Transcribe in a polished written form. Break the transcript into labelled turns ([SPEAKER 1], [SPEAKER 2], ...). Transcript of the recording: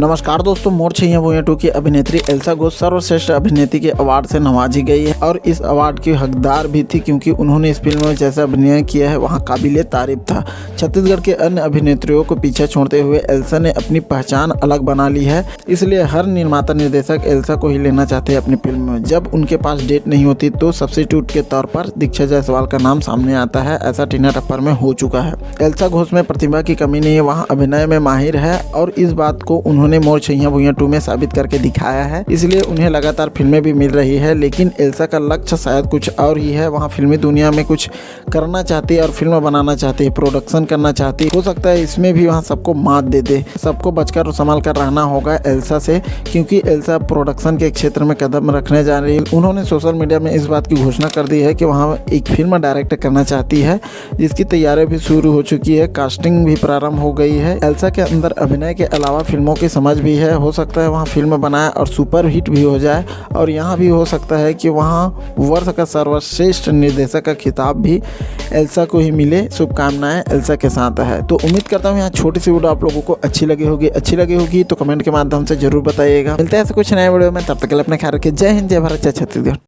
[SPEAKER 1] नमस्कार दोस्तों, मोर छैया भुइयां 2 की अभिनेत्री एल्सा घोष सर्वश्रेष्ठ अभिनेत्री के अवार्ड से नवाजी गई है और इस अवार्ड की हकदार भी थी क्योंकि उन्होंने इस फिल्म में जैसा अभिनय किया है वहां काबिले तारीफ था। छत्तीसगढ़ के अन्य अभिनेत्रियों को पीछे छोड़ते हुए एल्सा ने अपनी पहचान अलग बना ली है, इसलिए हर निर्माता निर्देशक एल्सा को ही लेना चाहते हैं अपनी फिल्म में। जब उनके पास डेट नहीं होती तो सब्स्टिट्यूट के तौर पर दीक्षा जायसवाल का नाम सामने आता है, ऐसा टीना टप्पर में हो चुका है। एल्सा घोष में प्रतिभा की कमी नहीं है, वहाँ अभिनय में माहिर है और इस बात को उन्होंने मोर छैया भुइयां 2 में साबित करके दिखाया है, इसलिए उन्हें लगातार फिल्में भी मिल रही है। लेकिन एल्सा का लक्ष्य शायद कुछ और ही है, वहाँ फिल्मी दुनिया में कुछ करना चाहती है और फिल्म बनाना चाहती है, प्रोडक्शन करना चाहती है। हो सकता है इसमें भी वहाँ सबको मात दे दे। सबको बचकर और संभाल कर रहना होगा एल्सा से, क्योंकि एल्सा प्रोडक्शन के क्षेत्र में कदम रखने जा रही है। उन्होंने सोशल मीडिया में इस बात की घोषणा कर दी है कि वहाँ एक फिल्म डायरेक्ट करना चाहती है, जिसकी तैयारी भी शुरू हो चुकी है, कास्टिंग भी प्रारंभ हो गई है। एल्सा के अंदर अभिनय के अलावा फिल्मों की समझ भी है, हो सकता है वहाँ फिल्म बनाए और सुपर हिट भी हो जाए, और यहाँ भी हो सकता है कि वहाँ वर्ष का सर्वश्रेष्ठ निर्देशक का खिताब भी एल्सा को ही मिले। शुभकामनाएं एल्सा के साथ है। तो उम्मीद करता हूँ यहाँ छोटी सी वीडियो आप लोगों को अच्छी लगी होगी तो कमेंट के माध्यम से जरूर बताइएगा। मिलते हैं ऐसे कुछ नए वीडियो में, तब तक के लिए अपना ख्याल रखिए। जय हिंद, जय भारत, जय छत्तीसगढ़।